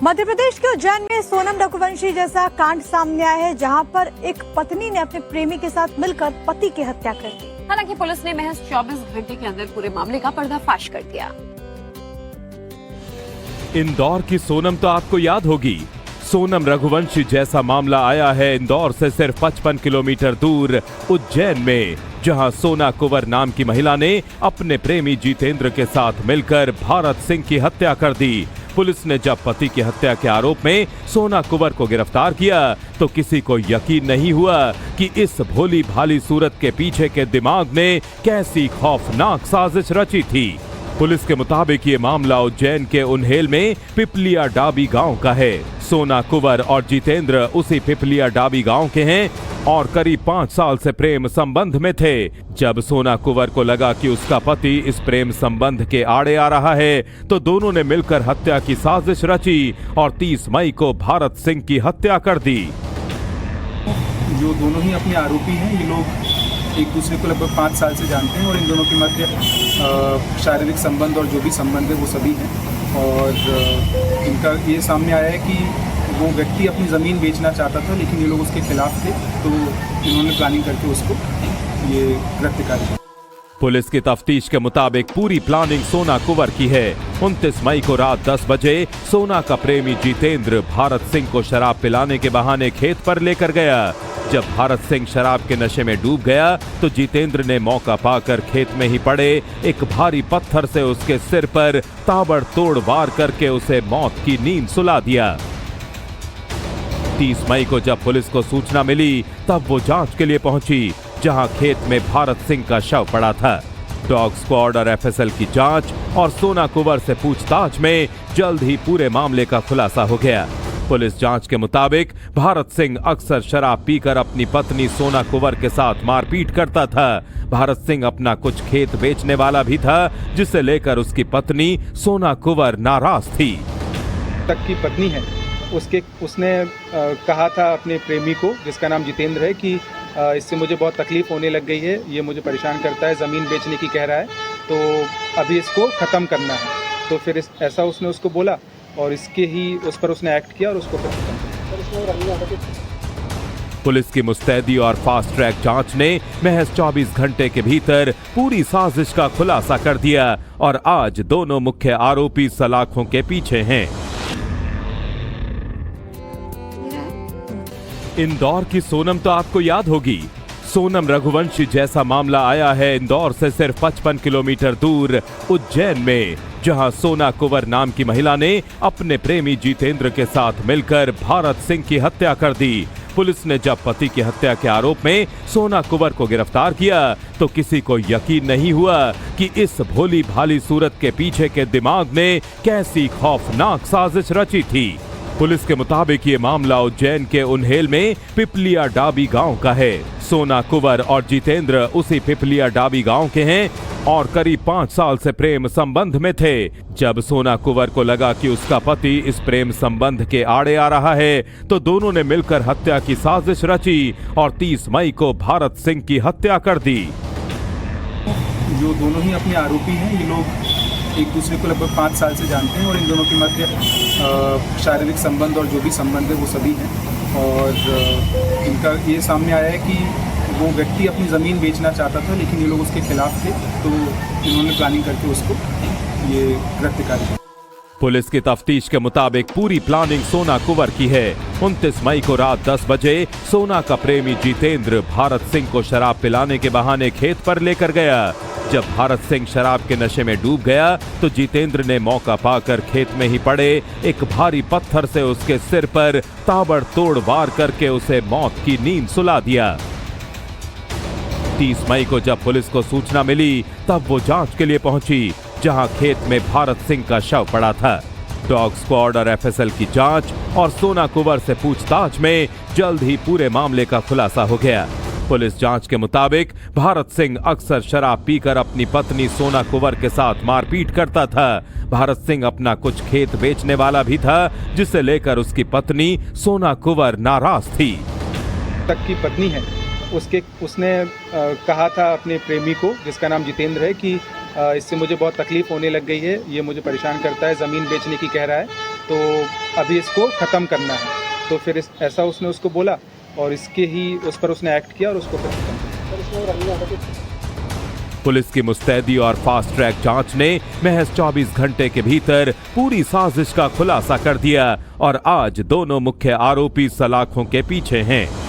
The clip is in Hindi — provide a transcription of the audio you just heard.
मध्य प्रदेश के उज्जैन में सोनम रघुवंशी जैसा कांड सामने आया है, जहां पर एक पत्नी ने अपने प्रेमी के साथ मिलकर पति की हत्या कर दी। हालांकि पुलिस ने महज 24 घंटे के अंदर पूरे मामले का पर्दाफाश कर दिया। इंदौर की सोनम तो आपको याद होगी। सोनम रघुवंशी जैसा मामला आया है इंदौर से सिर्फ 55 किलोमीटर दूर उज्जैन में, जहां सोना कुंवर नाम की महिला ने अपने प्रेमी जितेंद्र के साथ मिलकर भारत सिंह की हत्या कर दी। पुलिस ने जब पति की हत्या के आरोप में सोना कुंवर को गिरफ्तार किया तो किसी को यकीन नहीं हुआ कि इस भोली भाली सूरत के पीछे के दिमाग ने कैसी खौफनाक साजिश रची थी। पुलिस के मुताबिक ये मामला उज्जैन के उन्हेल में पिपलिया डाबी गांव का है। सोना कुंवर और जितेंद्र उसी पिपलिया डाबी गांव के हैं और करीब 5 साल से प्रेम संबंध में थे। जब सोना कुंवर को लगा कि उसका पति इस प्रेम संबंध के आड़े आ रहा है तो दोनों ने मिलकर हत्या की साजिश रची और 30 मई को भारत सिंह की हत्या कर दी। जो दोनों ही अपने आरोपी हैं, ये लोग एक दूसरे को लगभग 5 साल से जानते हैं और इन दोनों के मध्य शारीरिक संबंध और जो भी संबंध है वो सभी हैं। और इनका ये सामने आया है कि वो व्यक्ति अपनी ज़मीन बेचना चाहता था, लेकिन ये लोग उसके खिलाफ थे, तो इन्होंने प्लानिंग करके उसको ये कृत्य किया। पुलिस की तफ्तीश के मुताबिक पूरी प्लानिंग सोना कुंवर की है। 29 मई को रात 10 बजे सोना का प्रेमी जितेंद्र भारत सिंह को शराब पिलाने के बहाने खेत पर लेकर गया। जब भारत सिंह शराब के नशे में डूब गया तो जितेंद्र ने मौका पाकर खेत में ही पड़े एक भारी पत्थर से उसके सिर पर ताबड़तोड़ वार करके उसे मौत की नींद सुला दिया। 30 मई को जब पुलिस को सूचना मिली तब वो जांच के लिए पहुंची, जहां खेत में भारत सिंह का शव पड़ा था। डॉग स्क्वाड और एफएसएल की जांच और सोना कुंवर से पूछताछ में जल्द ही पूरे मामले का खुलासा हो गया। पुलिस जांच के मुताबिक भारत सिंह अक्सर शराब पीकर अपनी पत्नी सोना कुंवर के साथ मारपीट करता था। भारत सिंह अपना कुछ खेत बेचने वाला भी था, जिसे लेकर उसकी पत्नी सोना कुंवर नाराज थी। तक की पत्नी है, उसने कहा था अपने प्रेमी को, जिसका नाम जितेंद्र है, कि इससे मुझे बहुत तकलीफ होने लग गई है, ये मुझे परेशान करता है, ज़मीन बेचने की कह रहा है, तो अभी इसको ख़त्म करना है। तो फिर ऐसा उसने उसको बोला और इसके ही उस पर उसने एक्ट किया और उसको फिर खत्म किया। पुलिस की मुस्तैदी और फास्ट ट्रैक जांच ने महज 24 घंटे के भीतर पूरी साजिश का खुलासा कर दिया और आज दोनों मुख्य आरोपी सलाखों के पीछे हैं। इंदौर की सोनम तो आपको याद होगी। सोनम रघुवंशी जैसा मामला आया है इंदौर से सिर्फ 55 किलोमीटर दूर उज्जैन में, जहां सोना कुंवर नाम की महिला ने अपने प्रेमी जितेंद्र के साथ मिलकर भारत सिंह की हत्या कर दी। पुलिस ने जब पति की हत्या के आरोप में सोना कुंवर को गिरफ्तार किया तो किसी को यकीन नहीं हुआ कि इस भोली भाली सूरत के पीछे के दिमाग ने कैसी खौफनाक साजिश रची थी। पुलिस के मुताबिक ये मामला उज्जैन के उन्हेल में पिपलिया डाबी गांव का है। सोना कुंवर और जितेंद्र उसी पिपलिया डाबी गांव के हैं और करीब 5 साल से प्रेम संबंध में थे। जब सोना कुंवर को लगा कि उसका पति इस प्रेम संबंध के आड़े आ रहा है तो दोनों ने मिलकर हत्या की साजिश रची और 30 मई को भारत सिंह की हत्या कर दी। जो दोनों ही अपने आरोपी हैं, ये लोग एक दूसरे को लगभग 5 साल से जानते हैं और इन दोनों के मध्य शारीरिक संबंध और जो भी संबंध है वो सभी हैं। और इनका ये सामने आया है कि वो व्यक्ति अपनी ज़मीन बेचना चाहता था, लेकिन ये लोग उसके खिलाफ थे, तो इन्होंने प्लानिंग करके उसको ये कृत्य किया। पुलिस की तफ्तीश के मुताबिक पूरी प्लानिंग सोना कुंवर की है। 29 मई को रात 10 बजे सोना का प्रेमी जितेंद्र भारत सिंह को शराब पिलाने के बहाने खेत पर लेकर गया। जब भारत सिंह शराब के नशे में डूब गया तो जितेंद्र ने मौका पाकर खेत में ही पड़े एक भारी पत्थर से उसके सिर पर ताबड़तोड़ वार करके उसे मौत की नींद सुला दिया। 30 मई को जब पुलिस को सूचना मिली तब वो जांच के लिए पहुंची, जहां खेत में भारत सिंह का शव पड़ा था। डॉग स्क्वाड और एफएसएल की जांच और सोना कुंवर से पूछताछ में जल्द ही पूरे मामले का खुलासा हो गया। पुलिस जांच के मुताबिक भारत सिंह अक्सर शराब पीकर अपनी पत्नी सोना कुंवर के साथ मारपीट करता था। भारत सिंह अपना कुछ खेत बेचने वाला भी था, जिसे लेकर उसकी पत्नी सोना कुंवर नाराज थी। तक की पत्नी है, उसने कहा था अपने प्रेमी को, जिसका नाम जितेंद्र है, कि इससे मुझे बहुत तकलीफ होने लग गई है, ये मुझे परेशान करता है, ज़मीन बेचने की कह रहा है, तो अभी इसको ख़त्म करना है। तो फिर ऐसा उसने उसको बोला और इसके ही उस पर उसने एक्ट किया और उसको फिर खत्म किया। पुलिस की मुस्तैदी और फास्ट ट्रैक जांच ने महज 24 घंटे के भीतर पूरी साजिश का खुलासा कर दिया और आज दोनों मुख्य आरोपी सलाखों के पीछे हैं।